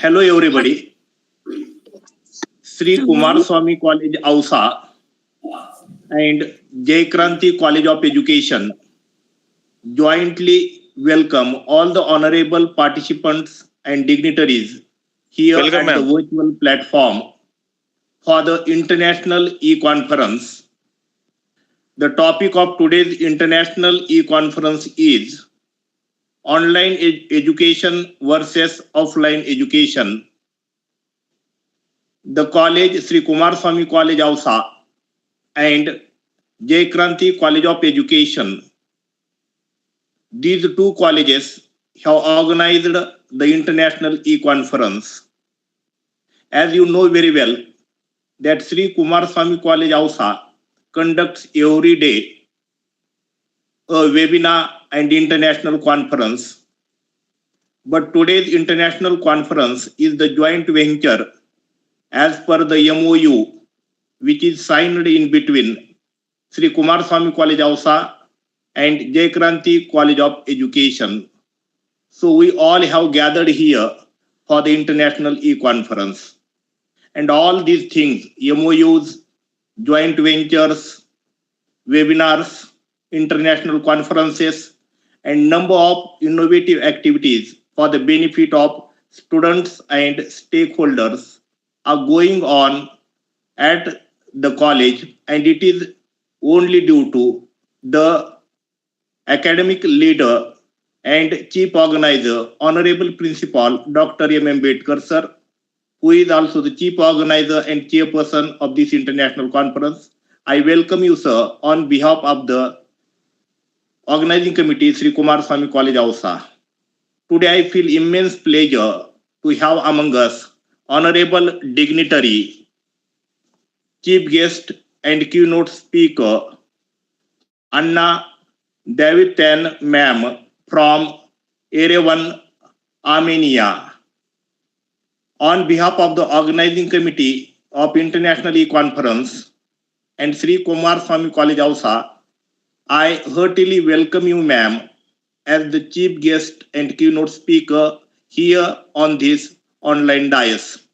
Hello everybody. Shri Kumarswami College Ausa and Jaikranti College of Education jointly welcome all the honorable participants and dignitaries here at the virtual platform for the International E-Conference. The topic of today's International E-Conference is Online Education versus Offline Education. The college, Shri Kumarswami College Ausa and Jaikranti College of Education. These two colleges have organized the International E-Conference. As you know very well, that Shri Kumarswami College Ausa conducts every day a webinar and international conference. But today's international conference is the joint venture as per the MOU, which is signed in between Shri Kumarswami College Ausa and Jaikranti College of Education. So we all have gathered here for the International E-Conference. And all these things, MOUs, joint ventures, webinars, international conferences, and number of innovative activities for the benefit of students and stakeholders are going on at the college, and it is only due to the academic leader and chief organizer, Honorable Principal Dr. M. Ambedkar sir, who is also the chief organizer and chairperson of this international conference. I welcome you, sir, on behalf of the organizing committee, Shri Kumarswami College Ausa. Today, I feel immense pleasure to have among us Honorable Dignitary, Chief Guest and Keynote Speaker, Anna Davtyan Ma'am from Yerevan, Armenia. On behalf of the organizing committee of International E-Conference and Shri Kumarswami College Ausa, I heartily welcome you, ma'am, as the chief guest and keynote speaker here on this online dais.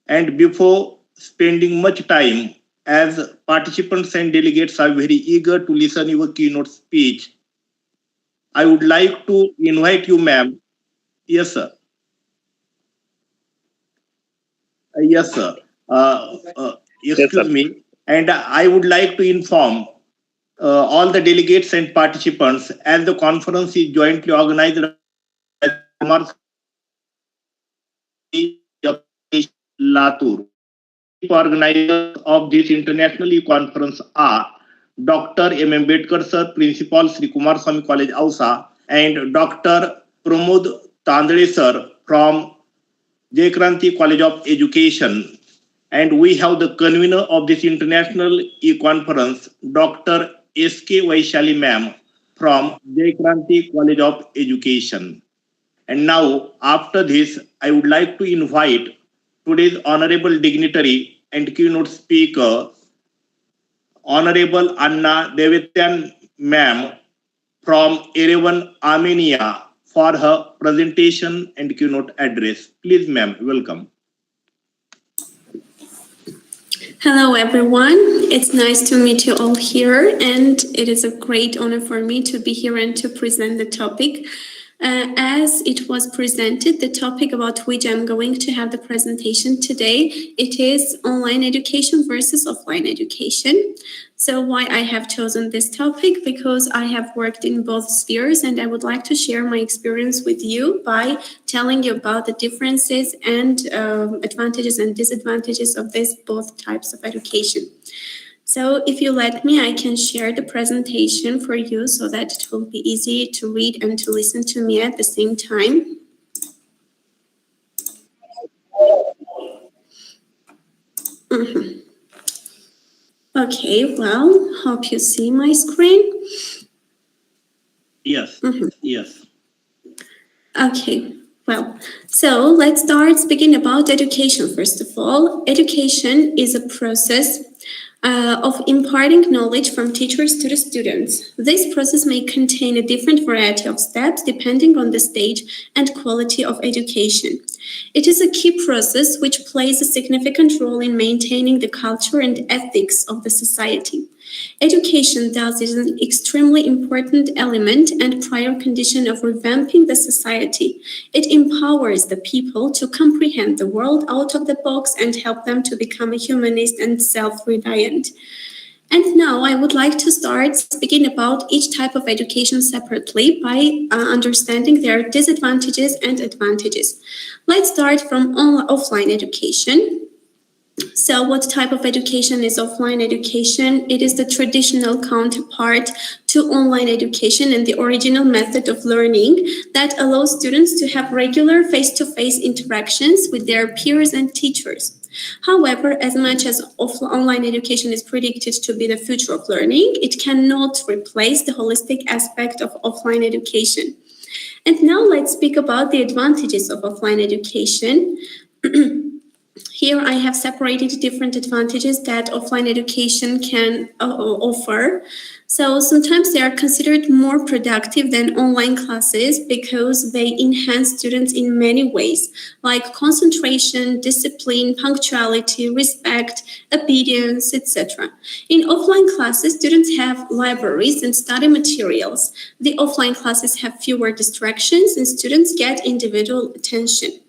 And before spending much time, as participants and delegates are very eager to listen to your keynote speech, I would like to invite you, ma'am. Yes, sir. Yes, sir. Excuse me. And I would like to inform all the delegates and participants, as the conference is jointly organized by Latur. Organizers of this international conference are Dr. M. Ambedkar sir, Principal Shri Kumarswami College Ausa, and Dr. Pramod Tandre sir from Jaikranti College of Education. And we have the convener of this international e-conference, Dr. S.K. Vaishali ma'am from Jaikranti College of Education. And now, after this, I would like to invite today's honorable dignitary and keynote speaker, Honorable Anna Davtyan ma'am from Yerevan, Armenia, for her presentation and keynote address. Please, ma'am, welcome. Hello, everyone. It's nice to meet you all here, and it is a great honor for me to be here and to present the topic. As it was presented, the topic about which I'm going to have the presentation today, it is online education versus offline education. So why I have chosen this topic? Because I have worked in both spheres, and I would like to share my experience with you by telling you about the differences and advantages and disadvantages of these both types of education. So if you let me, I can share the presentation for you so that it will be easy to read and to listen to me at the same time. Okay, well, hope you see my screen. Yes, yes. Okay, well, so let's start speaking about education first of all. Education is a process of imparting knowledge from teachers to the students. This process may contain a different variety of steps depending on the stage and quality of education. It is a key process which plays a significant role in maintaining the culture and ethics of the society. Education, thus, is an extremely important element and prior condition of revamping the society. It empowers the people to comprehend the world out of the box and help them to become a humanist and self-reliant. And now I would like to start speaking about each type of education separately by understanding their disadvantages and advantages. Let's start from offline education. So what type of education is offline education? It is the traditional counterpart to online education and the original method of learning that allows students to have regular face-to-face interactions with their peers and teachers. However, as much as online education is predicted to be the future of learning, it cannot replace the holistic aspect of offline education. And now let's speak about the advantages of offline education. Here I have separated different advantages that offline education can offer. So sometimes they are considered more productive than online classes because they enhance students in many ways, like concentration, discipline, punctuality, respect, obedience, etc. In offline classes, students have libraries and study materials. The offline classes have fewer distractions and students get individual attention.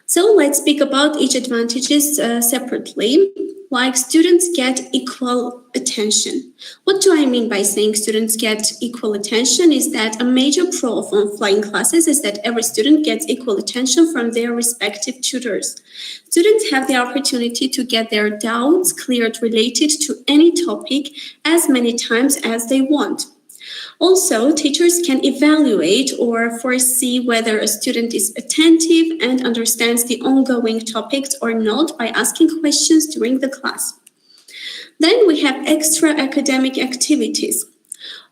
So let's speak about each advantages separately. Like students get equal attention. What do I mean by saying students get equal attention is that a major pro of offline classes is that every student gets equal attention from their respective tutors. Students have the opportunity to get their doubts cleared related to any topic as many times as they want. Also, teachers can evaluate or foresee whether a student is attentive and understands the ongoing topics or not by asking questions during the class. Then we have extra academic activities.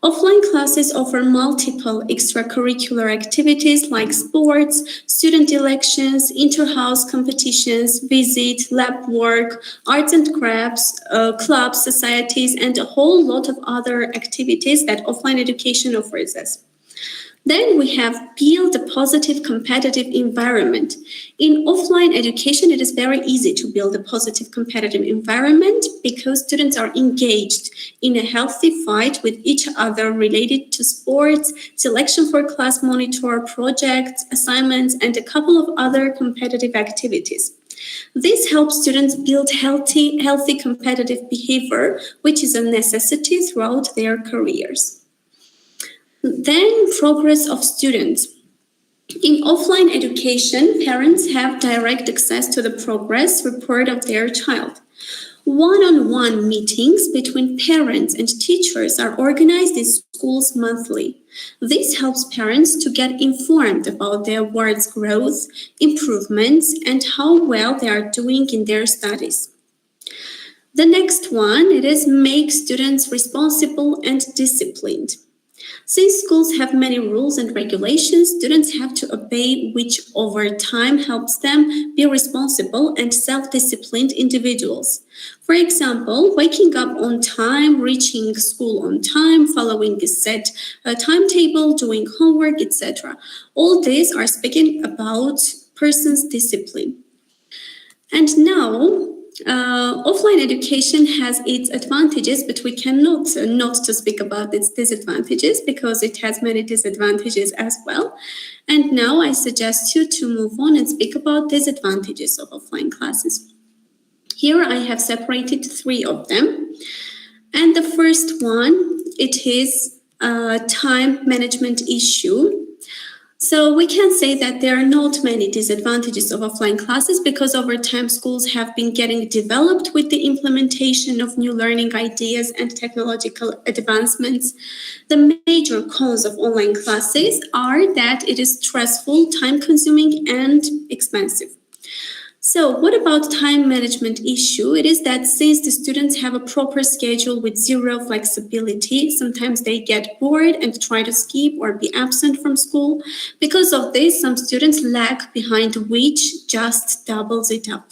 Offline classes offer multiple extracurricular activities like sports, student elections, inter-house competitions, visit, lab work, arts and crafts, clubs, societies, and a whole lot of other activities that offline education offers us. Then we have build a positive competitive environment. In offline education, it is very easy to build a positive competitive environment because students are engaged in a healthy fight with each other related to sports, selection for class monitor, projects, assignments, and a couple of other competitive activities. This helps students build healthy competitive behavior, which is a necessity throughout their careers. Then progress of students. In offline education, parents have direct access to the progress report of their child. One-on-one meetings between parents and teachers are organized in schools monthly. This helps parents to get informed about their ward's growth, improvements, and how well they are doing in their studies. The next one, it is make students responsible and disciplined. Since schools have many rules and regulations, students have to obey, which over time helps them be responsible and self-disciplined individuals. For example, waking up on time, reaching school on time, following a set timetable, doing homework, etc. All these are speaking about person's discipline. And now, offline education has its advantages, but we cannot not to speak about its disadvantages because it has many disadvantages as well. And now I suggest you to move on and speak about disadvantages of offline classes. Here I have separated 3 of them. And the first one, it is a time management issue. So we can say that there are not many disadvantages of offline classes because over time schools have been getting developed with the implementation of new learning ideas and technological advancements. The major cons of online classes are that it is stressful, time-consuming, and expensive. So what about time management issue? It is that since the students have a proper schedule with zero flexibility, sometimes they get bored and try to skip or be absent from school. Because of this, some students lag behind, which just doubles it up.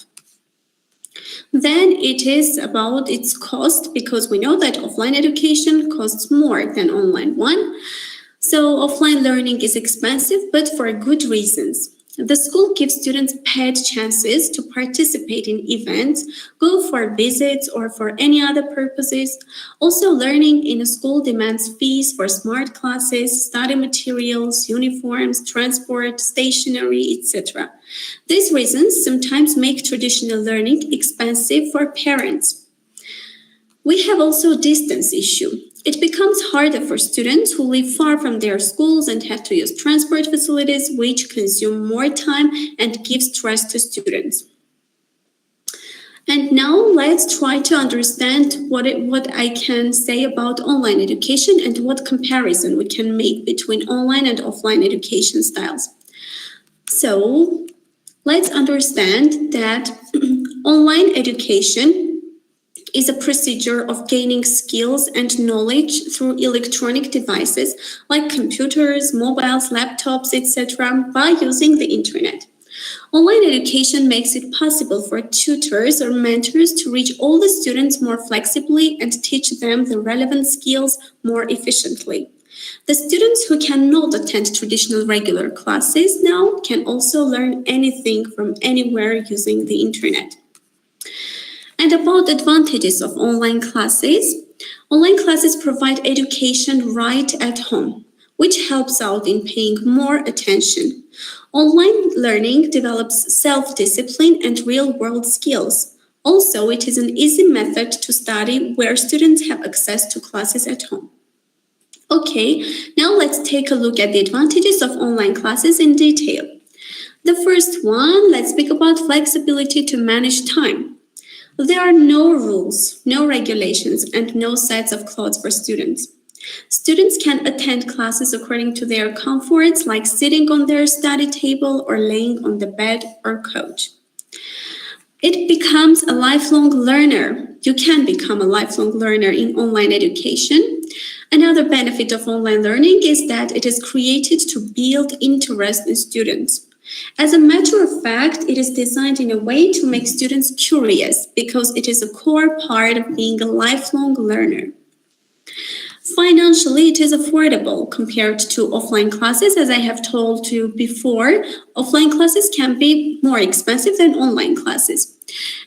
Then it is about its cost, because we know that offline education costs more than online one. So offline learning is expensive, but for good reasons. The school gives students paid chances to participate in events, go for visits, or for any other purposes. Also, learning in a school demands fees for smart classes, study materials, uniforms, transport, stationery, etc. These reasons sometimes make traditional learning expensive for parents. We have also a distance issue. It becomes harder for students who live far from their schools and have to use transport facilities, which consume more time and give stress to students. And now let's try to understand what I can say about online education and what comparison we can make between online and offline education styles. So let's understand that online education is a procedure of gaining skills and knowledge through electronic devices like computers, mobiles, laptops, etc. by using the internet. Online education makes it possible for tutors or mentors to reach all the students more flexibly and teach them the relevant skills more efficiently. The students who cannot attend traditional regular classes now can also learn anything from anywhere using the internet. And about advantages of online classes provide education right at home, which helps out in paying more attention. Online learning develops self-discipline and real-world skills. Also, it is an easy method to study where students have access to classes at home. Okay, now let's take a look at the advantages of online classes in detail. The first one, let's speak about flexibility to manage time. There are no rules, no regulations, and no sets of clothes for students. Students can attend classes according to their comforts, like sitting on their study table or laying on the bed or couch. It becomes a lifelong learner. You can become a lifelong learner in online education. Another benefit of online learning is that it is created to build interest in students. As a matter of fact, it is designed in a way to make students curious because it is a core part of being a lifelong learner. Financially, it is affordable compared to offline classes. As I have told you before, offline classes can be more expensive than online classes.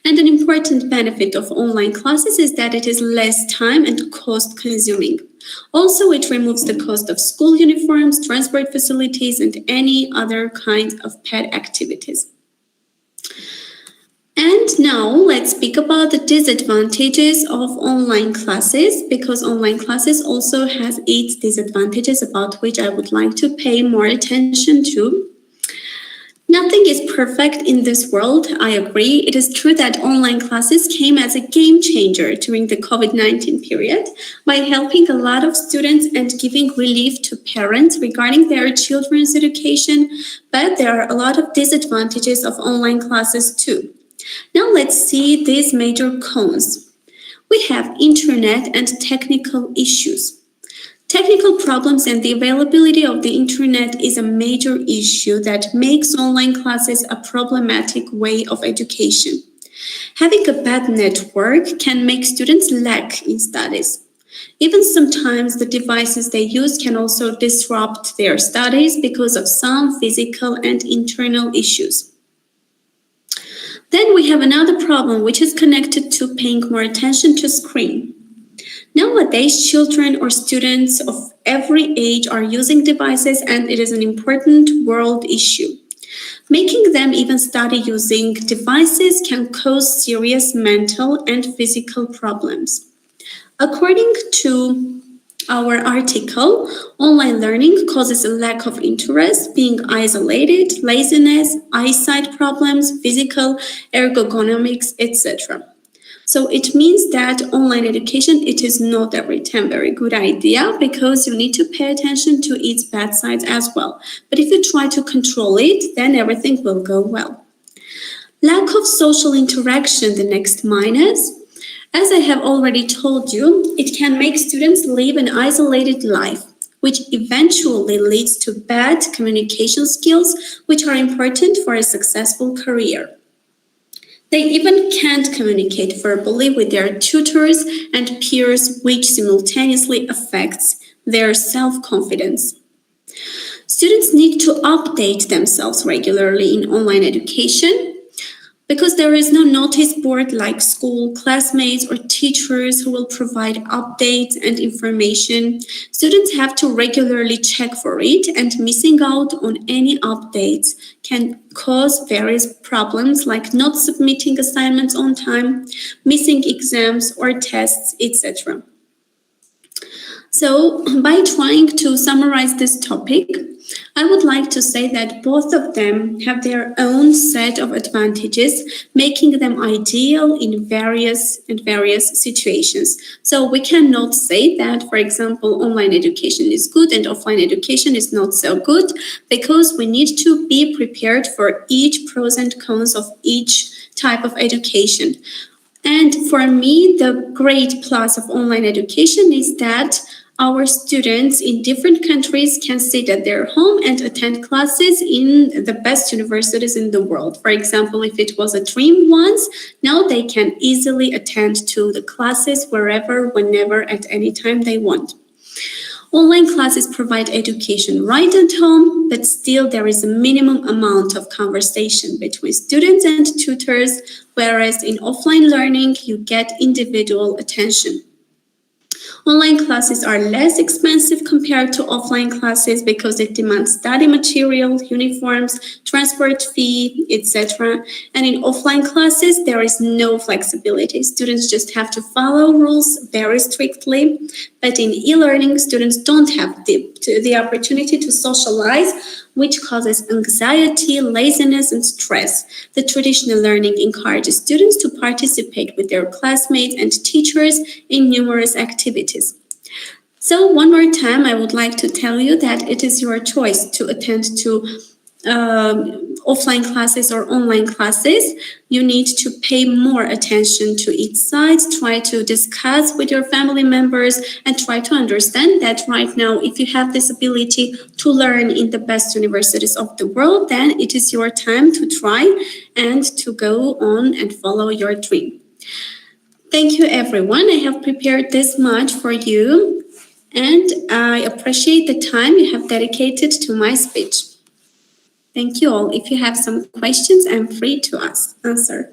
And an important benefit of online classes is that it is less time and cost consuming. Also, it removes the cost of school uniforms, transport facilities, and any other kinds of paid activities. And now let's speak about the disadvantages of online classes, because online classes also has its disadvantages about which I would like to pay more attention to. Nothing is perfect in this world, I agree. It is true that online classes came as a game changer during the COVID-19 period by helping a lot of students and giving relief to parents regarding their children's education, but there are a lot of disadvantages of online classes too. Now let's see these major cons. We have internet and technical issues. Technical problems and the availability of the internet is a major issue that makes online classes a problematic way of education. Having a bad network can make students lack in studies. Even sometimes the devices they use can also disrupt their studies because of some physical and internal issues. Then we have another problem which is connected to paying more attention to screen. Nowadays, children or students of every age are using devices, and it is an important world issue. Making them even study using devices can cause serious mental and physical problems. According to our article, online learning causes a lack of interest, being isolated, laziness, eyesight problems, physical ergonomics, etc. So it means that online education, it is not every time very good idea because you need to pay attention to its bad sides as well. But if you try to control it, then everything will go well. Lack of social interaction, the next minus. As I have already told you, it can make students live an isolated life, which eventually leads to bad communication skills, which are important for a successful career. They even can't communicate verbally with their tutors and peers, which simultaneously affects their self-confidence. Students need to update themselves regularly in online education because there is no notice board like school, classmates, or teachers who will provide updates and information. Students have to regularly check for it, and missing out on any updates can cause various problems like not submitting assignments on time, missing exams or tests, etc. So, by trying to summarize this topic, I would like to say that both of them have their own set of advantages, making them ideal in various situations. So we cannot say that, for example, online education is good and offline education is not so good, because we need to be prepared for each pros and cons of each type of education. And for me, the great plus of online education is that our students in different countries can sit at their home and attend classes in the best universities in the world. For example, if it was a dream once, now they can easily attend to the classes wherever, whenever, at any time they want. Online classes provide education right at home, but still there is a minimum amount of conversation between students and tutors, whereas in offline learning, you get individual attention. Online classes are less expensive compared to offline classes because it demands study material, uniforms, transport fee, etc. And in offline classes, there is no flexibility. Students just have to follow rules very strictly. But in e-learning, students don't have the opportunity to socialize, which causes anxiety, laziness, and stress. The traditional learning encourages students to participate with their classmates and teachers in numerous activities. So one more time, I would like to tell you that it is your choice to attend to offline classes or online classes. You need to pay more attention to each side, try to discuss with your family members, and try to understand that right now, if you have this ability to learn in the best universities of the world, then it is your time to try and to go on and follow your dream. Thank you, everyone. I have prepared this much for you, and I appreciate the time you have dedicated to my speech. Thank you all. If you have some questions, I'm free to answer.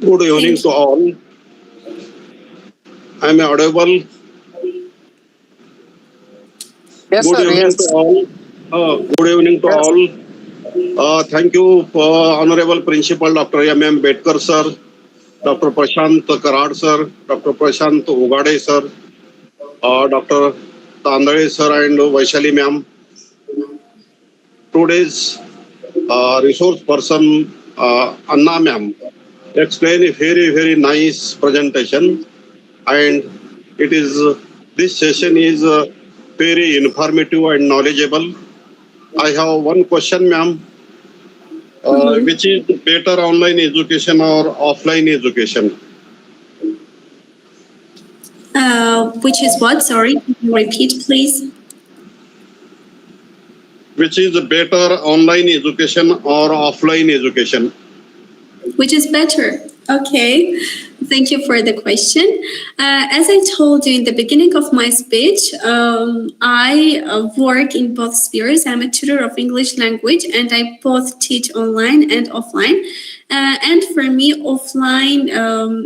Good evening to all. Am I audible? Yes, Good sir. evening Yes. to all. Good evening to Yes. all. Thank you, Honorable Principal Dr. M. Bedkar sir, Dr. Prashant Karad sir, Dr. Prashant Ugade sir, Dr. Tandale sir, and Vaishali ma'am. Today's resource person, Anna ma'am, explained a very nice presentation, and it is this session is very informative and knowledgeable. I have one question, ma'am. Which is better, online education or offline education? Which is what? Sorry, can you repeat, please? Which is better, online education or offline education? Which is better? Okay, thank you for the question. As I told you in the beginning of my speech, I work in both spheres. I'm a tutor of English language, and I both teach online and offline. And for me, offline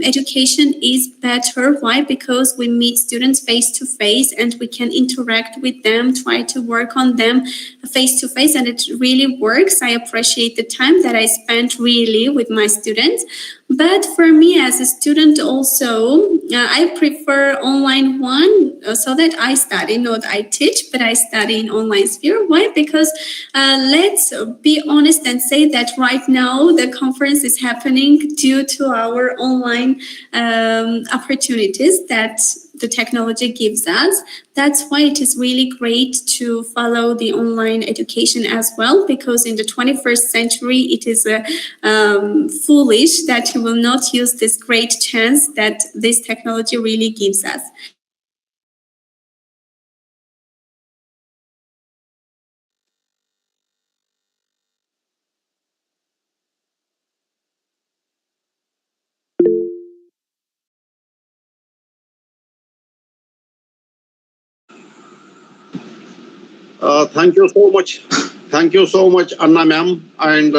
education is better. Why? Because we meet students face to face and we can interact with them, try to work on them face to face, and it really works. I appreciate the time that I spent really with my students. But for me as a student, student also, I prefer online one so that I study, not I teach, but I study in online sphere. Why? Because let's be honest and say that right now the conference is happening due to our online opportunities that the technology gives us. That's why it is really great to follow the online education as well, because in the 21st century, it is foolish that you will not use this great chance that this technology really gives us. Thank you so much. Thank you so much, Anna ma'am, and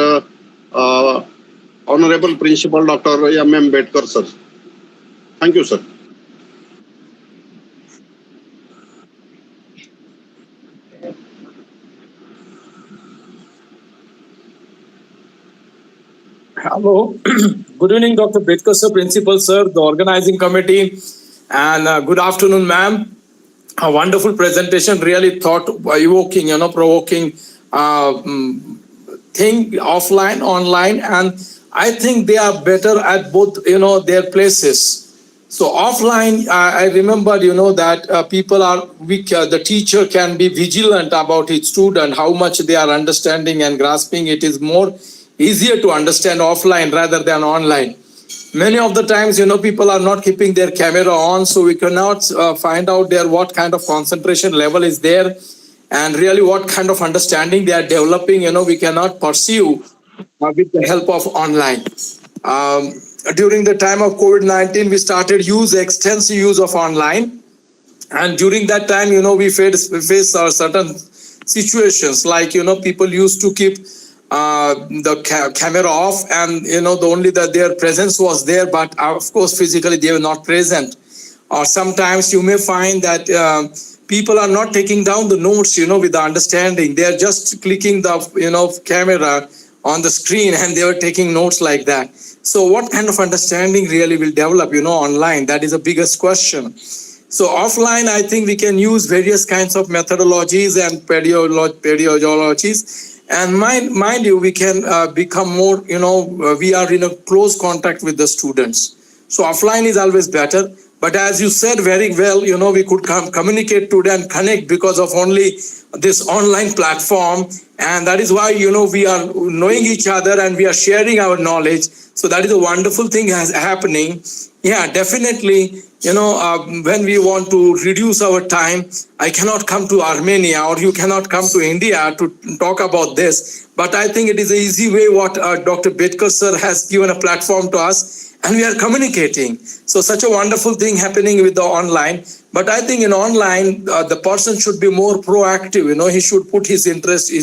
Honorable Principal Dr. M.M. Bedkar sir. Thank you, sir. Hello. Good evening, Dr. Bedkar sir, Principal sir, the organizing committee, and good afternoon, ma'am. A wonderful presentation, really thought-evoking, provoking thing, offline, online, and I think they are better at both, their places. So offline, I remember, that people are weak. The teacher can be vigilant about his student, how much they are understanding and grasping. It is more easier to understand offline rather than online. Many of the times, people are not keeping their camera on, so we cannot find out there what kind of concentration level is there and really what kind of understanding they are developing. We cannot pursue with the help of online. During the time of COVID-19, we started extensive use of online. And during that time, we faced certain situations like, people used to keep the camera off and, their presence was there, but of course, physically they were not present. Or sometimes you may find that people are not taking down the notes, with the understanding. They are just clicking the, camera on the screen and they were taking notes like that. So what kind of understanding really will develop, online? That is the biggest question. So offline, I think we can use various kinds of methodologies and pedagogies. And mind you, we can become more, we are in a close contact with the students. So offline is always better. But as you said very well, we could communicate today and connect because of only this online platform. And that is why, we are knowing each other and we are sharing our knowledge. So that is a wonderful thing happening. Yeah, definitely, when we want to reduce our time, I cannot come to Armenia or you cannot come to India to talk about this. But I think it is an easy way what Dr. Bedkar sir has given a platform to us. And we are communicating. So such a wonderful thing happening with the online. But I think in online, the person should be more proactive. He should put his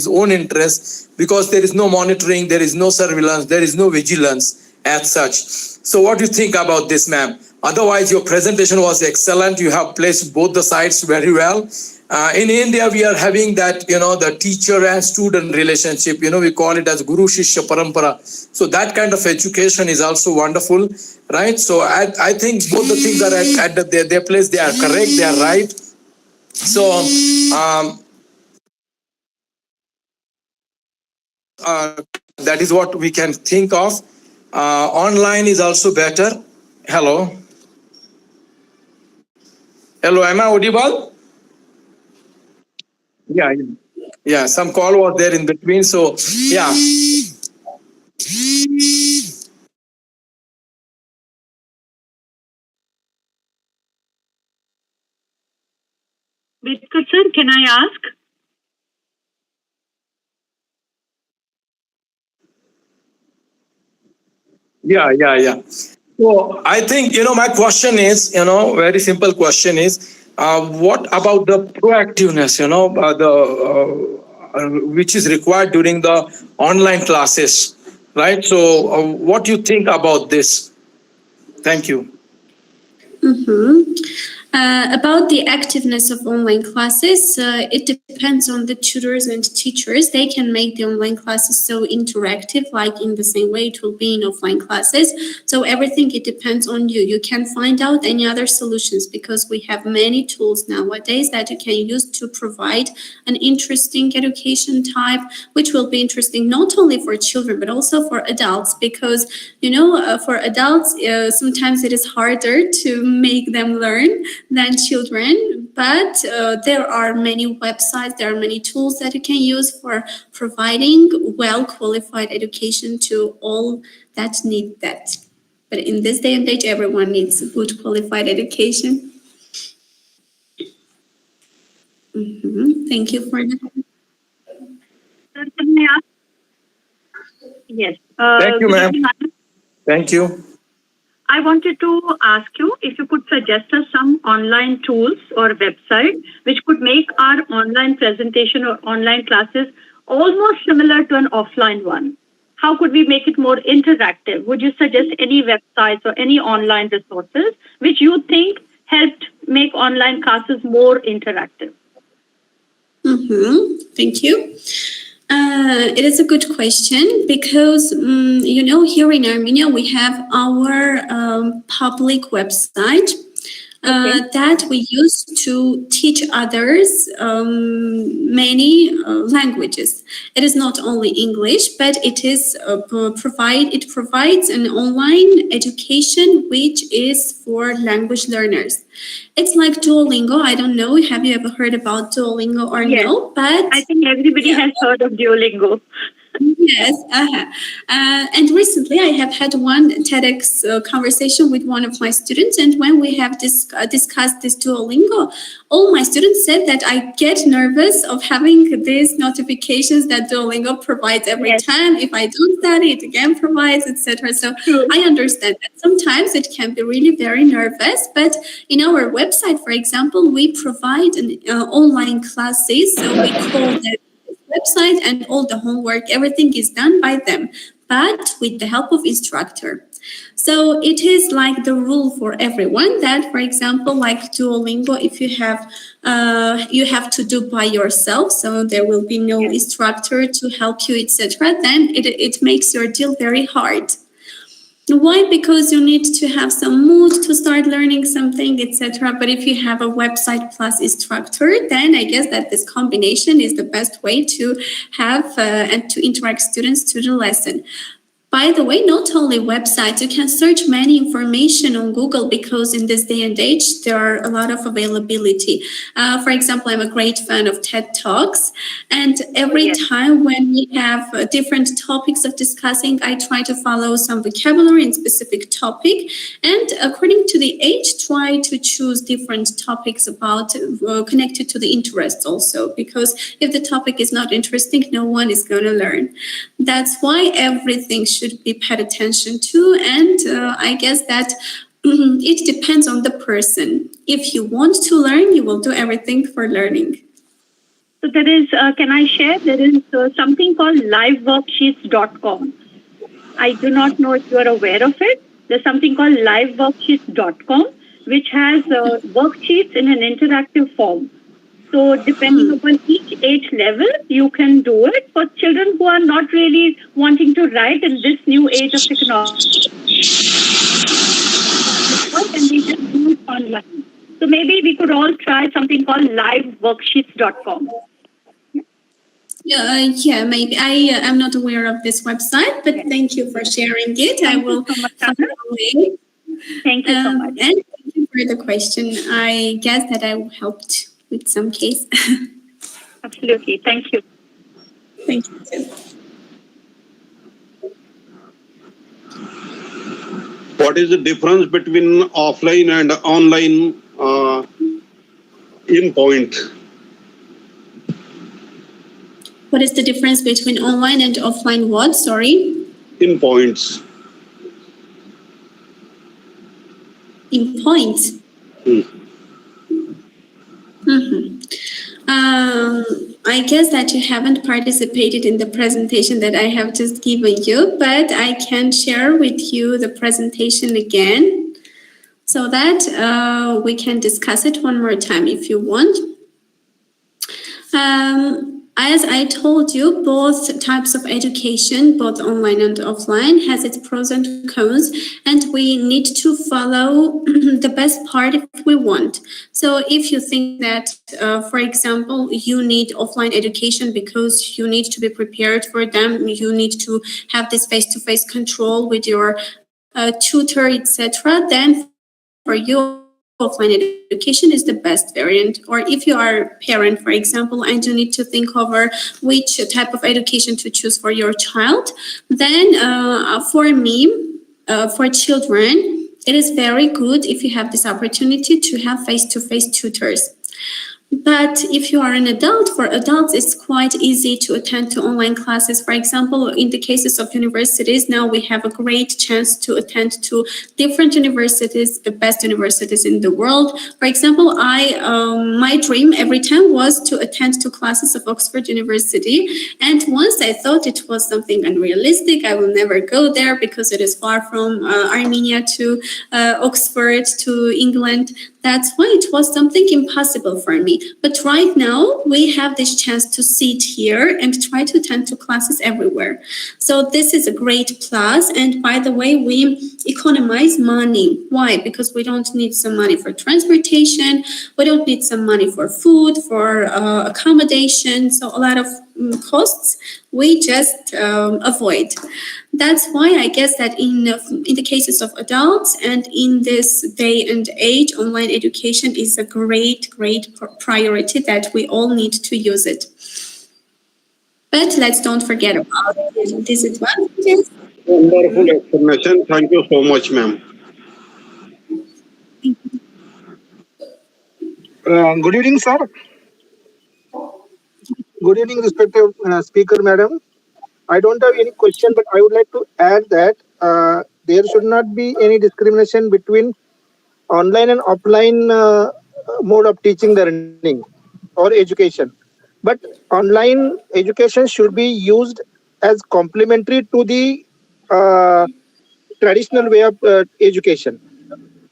own interest, because there is no monitoring, there is no surveillance, there is no vigilance as such. So what do you think about this, ma'am? Otherwise, your presentation was excellent. You have placed both the sides very well. In India, we are having that, the teacher and student relationship, we call it as Guru Shishya Parampara. So that kind of education is also wonderful, right? So I think both the things are at their place. They are correct. They are right. So that is what we can think of. Online is also better. Hello. Hello, am I audible? Yeah, some call was there in between. So, yeah. Bedkar sir, can I ask? Yeah. So I think, my question is, very simple question is, what about the proactiveness, which is required during the online classes, right? So what do you think about this? Thank you. About the activeness of online classes, it depends on the tutors and teachers. They can make the online classes so interactive, like in the same way it will be in offline classes. So everything, it depends on you. You can find out any other solutions because we have many tools nowadays that you can use to provide an interesting education type, which will be interesting not only for children, but also for adults, because, for adults, sometimes it is harder to make them learn than children, but there are many websites, there are many tools that you can use for providing well-qualified education to all that need that. But in this day and age, everyone needs good qualified education. Thank you for that. Yes. Thank you, ma'am. Thank you. I wanted to ask you if you could suggest us some online tools or website which could make our online presentation or online classes almost similar to an offline one. How could we make it more interactive? Would you suggest any websites or any online resources which you think helped make online classes more interactive? Thank you. It is a good question because, here in Armenia, we have our public website that we use to teach others many languages. It is not only English, but it is it provides an online education which is for language learners. It's like Duolingo. I don't know. Have you ever heard about Duolingo or no? But I think everybody has heard of Duolingo. Yes. And recently I have had one TEDx conversation with one of my students. And when we have discussed this Duolingo, all my students said that I get nervous of having these notifications that Duolingo provides every time. If I don't study, it again provides, etc. So I understand that sometimes it can be really very nervous. But in our website, for example, we provide an online classes. So we call them website, and all the homework, everything is done by them, but with the help of instructor. So it is like the rule for everyone that, for example, like Duolingo, if you have to do by yourself, so there will be no instructor to help you, etc., then it makes your deal very hard. Why? Because you need to have some mood to start learning something, etc. But if you have a website plus instructor, then I guess that this combination is the best way to have and to interact students to the lesson. By the way, not only websites, you can search many information on Google because in this day and age, there are a lot of availability. For example, I'm a great fan of TED Talks. And every time when we have different topics of discussing, I try to follow some vocabulary in specific topic. And according to the age, try to choose different topics about connected to the interests also. Because if the topic is not interesting, no one is going to learn. That's why everything should be paid attention to, and I guess that it depends on the person. If you want to learn, you will do everything for learning. So there is, can I share? There is something called liveworksheets.com. I do not know if you are aware of it. There's something called liveworksheets.com, which has worksheets in an interactive form. So depending upon each age level, you can do it. For children who are not really wanting to write in this new age of technology, and we just do it online. So maybe we could all try something called liveworksheets.com. Yeah, maybe. I am not aware of this website, but thank you for sharing it. I will find a way. Thank you so much. And thank you for the question. I guess that I helped with some case. Absolutely. Thank you. Thank you too. What is the difference between offline and online in point? What is the difference between online and offline what? Sorry? In points. In points? I guess that you haven't participated in the presentation that I have just given you, but I can share with you the presentation again. so that we can discuss it one more time if you want. As I told you, both types of education, both online and offline, has its pros and cons, and we need to follow the best part if we want. So if you think that, for example, you need offline education because you need to be prepared for them, you need to have this face-to-face control with your tutor, etc., then for you, offline education is the best variant. Or if you are a parent, for example, and you need to think over which type of education to choose for your child, then for me, for children, it is very good if you have this opportunity to have face-to-face tutors. But if you are an adult, for adults, it's quite easy to attend to online classes. For example, in the cases of universities, now we have a great chance to attend to different universities, the best universities in the world. For example, my dream every time was to attend to classes of Oxford University. And once I thought it was something unrealistic, I will never go there because it is far from Armenia to Oxford to England. That's why it was something impossible for me. But right now, we have this chance to sit here and try to attend to classes everywhere. So this is a great plus. And by the way, we economize money. Why? Because we don't need some money for transportation. We don't need some money for food, for accommodation. So a lot of costs we just avoid. That's why I guess that in the cases of adults and in this day and age, online education is a great priority that we all need to use it. But let's don't forget about the disadvantages. Wonderful explanation. Thank you so much, ma'am. Good evening, sir. Good evening, respected speaker, madam. I don't have any question, but I would like to add that there should not be any discrimination between online and offline mode of teaching, learning, or education. But online education should be used as complementary to the traditional way of education.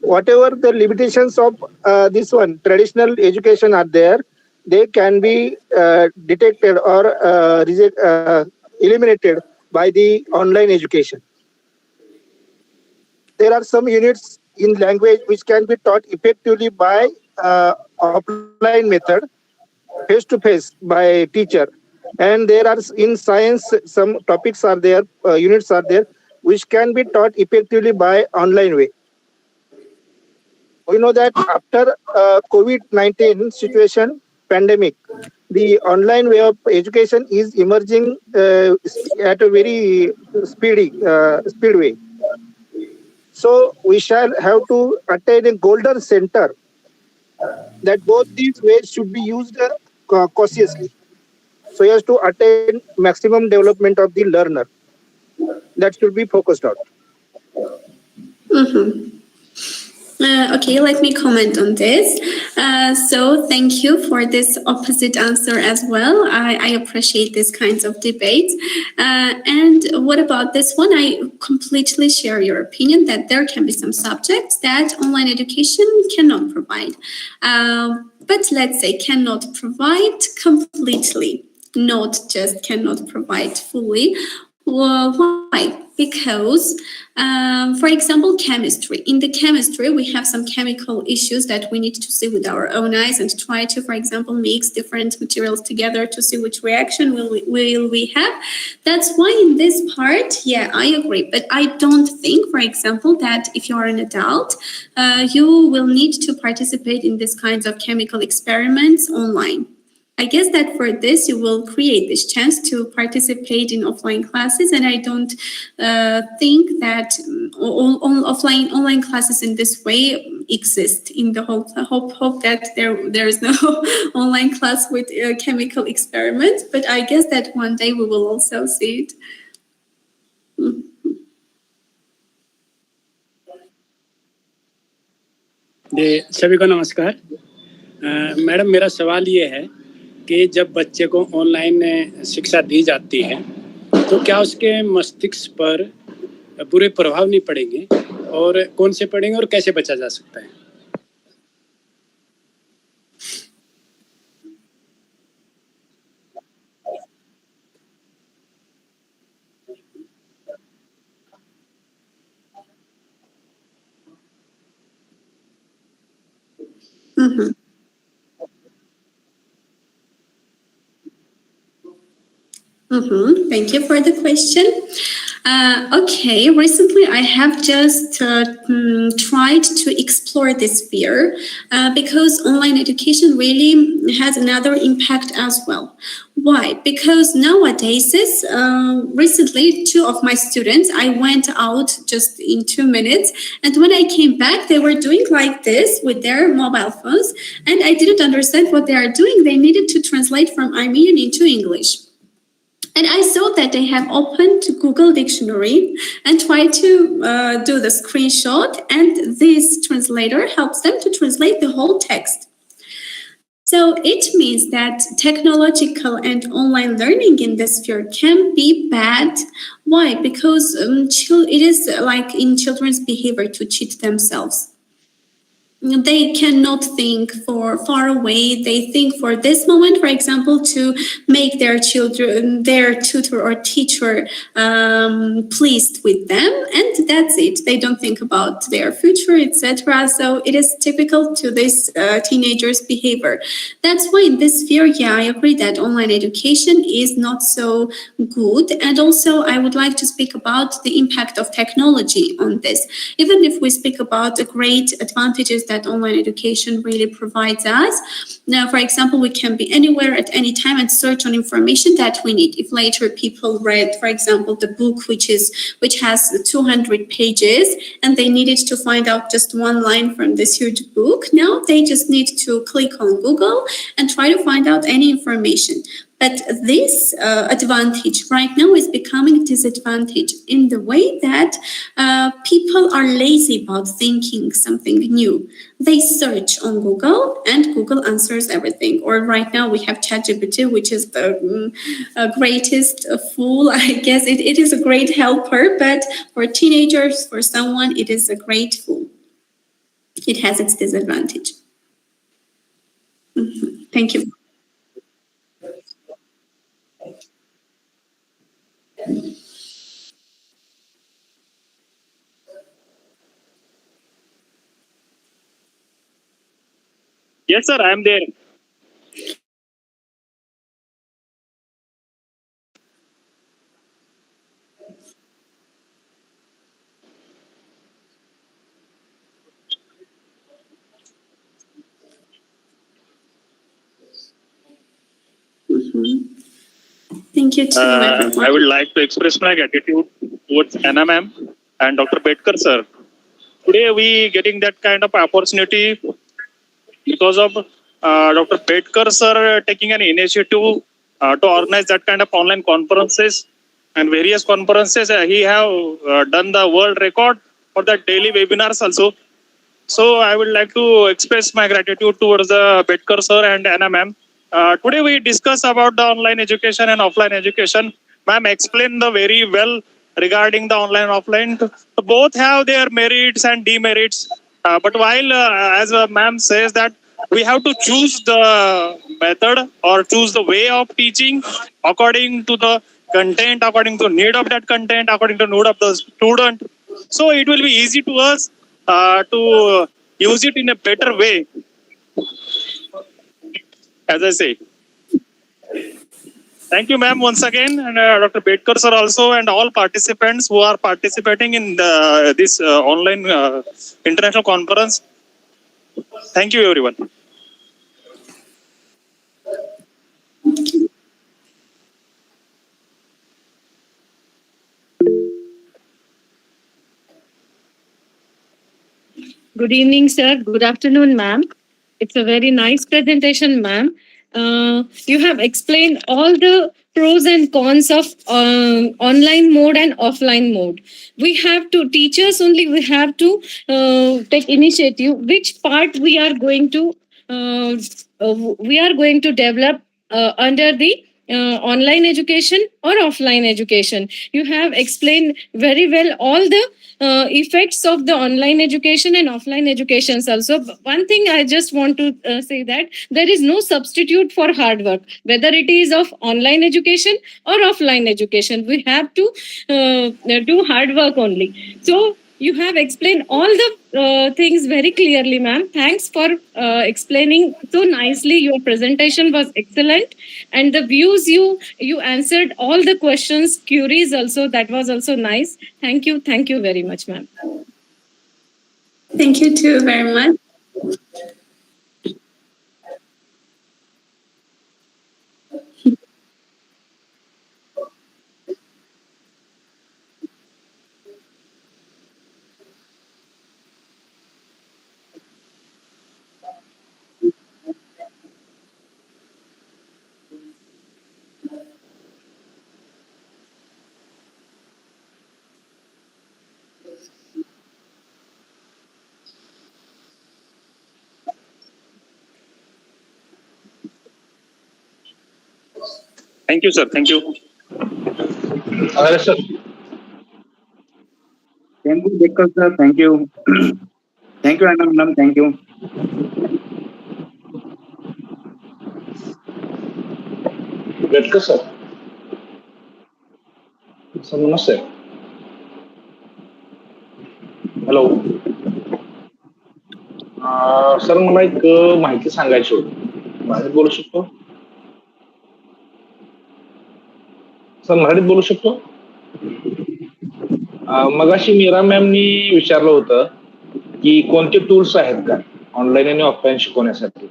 Whatever the limitations of this one, traditional education are there, they can be detected or eliminated by the online education. There are some units in language which can be taught effectively by offline method, face-to-face by teacher. And there are in science, some topics are there, units are there, which can be taught effectively by online way. We know that after COVID-19 situation, pandemic, the online way of education is emerging at a very speed way. So we shall have to attain a golden center that both these ways should be used cautiously, so as to attain maximum development of the learner. That should be focused on. Mm-hmm. Okay, let me comment on this. So thank you for this opposite answer as well. I appreciate these kinds of debates. And what about this one? I completely share your opinion that there can be some subjects that online education cannot provide. But let's say cannot provide completely, not just cannot provide fully. Well, why? Because, for example, chemistry. In the chemistry, we have some chemical issues that we need to see with our own eyes and try to, for example, mix different materials together to see which reaction will we have. That's why in this part, yeah, I agree. But I don't think, for example, that if you are an adult, you will need to participate in these kinds of chemical experiments online. I guess that for this, you will create this chance to participate in offline classes. And I don't think that online classes in this way exist in the whole hope that there is no online class with chemical experiments. But I guess that one day we will also see it. सभी को नमस्कार। Madam, मेरा सवाल ये है कि जब बच्चे को ऑनलाइन शिक्षा दी जाती है तो क्या उसके मस्तिष्क पर बुरे प्रभाव नहीं पड़ेंगे? और कौन से पढ़ेंगे और कैसे बचा जा सकता है? Mhm. Thank you for the question. Okay, recently I have just tried to explore this fear because online education really has another impact as well. Why? Because nowadays, recently, two of my students, I went out just in 2 minutes, and when I came back, they were doing like this with their mobile phones, and I didn't understand what they are doing. They needed to translate from Armenian into English. And I saw that they have opened Google Dictionary and tried to do the screenshot, and this translator helps them to translate the whole text. So it means that technological and online learning in this sphere can be bad. Why? Because it is like in children's behavior to cheat themselves. They cannot think for far away. They think for this moment, for example, to make their children, their tutor or teacher pleased with them, and that's it. They don't think about their future, etc. So it is typical to this teenagers' behavior. That's why in this sphere, yeah, I agree that online education is not so good. And also, I would like to speak about the impact of technology on this. Even if we speak about the great advantages that online education really provides us. Now, for example, we can be anywhere at any time and search on information that we need. If later people read, for example, the book which has 200 pages and they needed to find out just one line from this huge book, now they just need to click on Google and try to find out any information. But this advantage right now is becoming a disadvantage in the way that people are lazy about thinking something new. They search on Google and Google answers everything. Or right now we have ChatGPT, which is the greatest fool. I guess it is a great helper, but for teenagers, for someone, it is a great fool. It has its disadvantage. Thank you. Yes, sir, I am there. Thank you too, everyone. I would like to express my gratitude towards Anna ma'am and Dr. Bedkar sir. Today we getting that kind of opportunity because of Dr. Bedkar sir taking an initiative to organize that kind of online conferences and various conferences. He have done the world record for the daily webinars also. So I would like to express my gratitude towards the Bedkar sir and Anna ma'am. Today we discuss about the online education and offline education. Ma'am explained the very well regarding the online and offline. So both have their merits and demerits. But while as ma'am says that we have to choose the method or choose the way of teaching according to the content, according to the need of that content, according to the need of the student. So it will be easy to us to use it in a better way, as I say. Thank you, ma'am, once again, and Dr. Bedkar sir also, and all participants who are participating in this online international conference. Thank you, everyone. Good evening, sir. Good afternoon, ma'am. It's a very nice presentation, ma'am. You have explained all the pros and cons of online mode and offline mode. We have to, teachers only, we have to take initiative which part we are going to develop under the online education or offline education. You have explained very well all the effects of the online education and offline educations also. One thing I just want to say that there is no substitute for hard work, whether it is of online education or offline education. We have to do hard work only. So you have explained all the things very clearly, ma'am. Thanks for explaining so nicely. Your presentation was excellent, and the views you answered all the questions, queries also. That was also nice. Thank you very much, ma'am. Thank you too very much. Thank you, sir. Thank you. Sir. Thank you, Betkar sir. Thank you. Thank you, Anna madam. Thank you. Betkar sir. Sir, namaste. Hello sir, मला एक माहिती सांगायची होती. मराठीत बोलू शकतो sir? मराठीत बोलू शकतो? मगाशी मीरा मॅमनी विचारलं होतं की कोणते टूल्स आहेत का ऑनलाईन आणि ऑफलाईन शिकवण्यासाठी.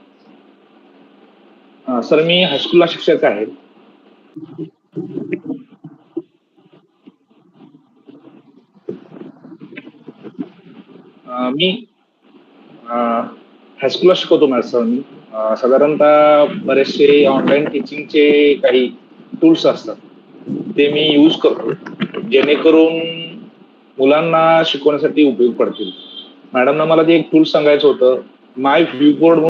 सर, मी हायस्कूलला शिक्षक आहे. मी हायस्कूलला शिकवतो मॅथ्स सर. मी साधारणतः बरेचसे ऑनलाईन टीचिंगचे काही टूल्स असतात ते मी यूज करतो, जेणेकरून मुलांना शिकवण्यासाठी उपयोग पडतील. मॅडमना मला ते एक टूल सांगायचं होतं, माय व्ह्यू बोर्ड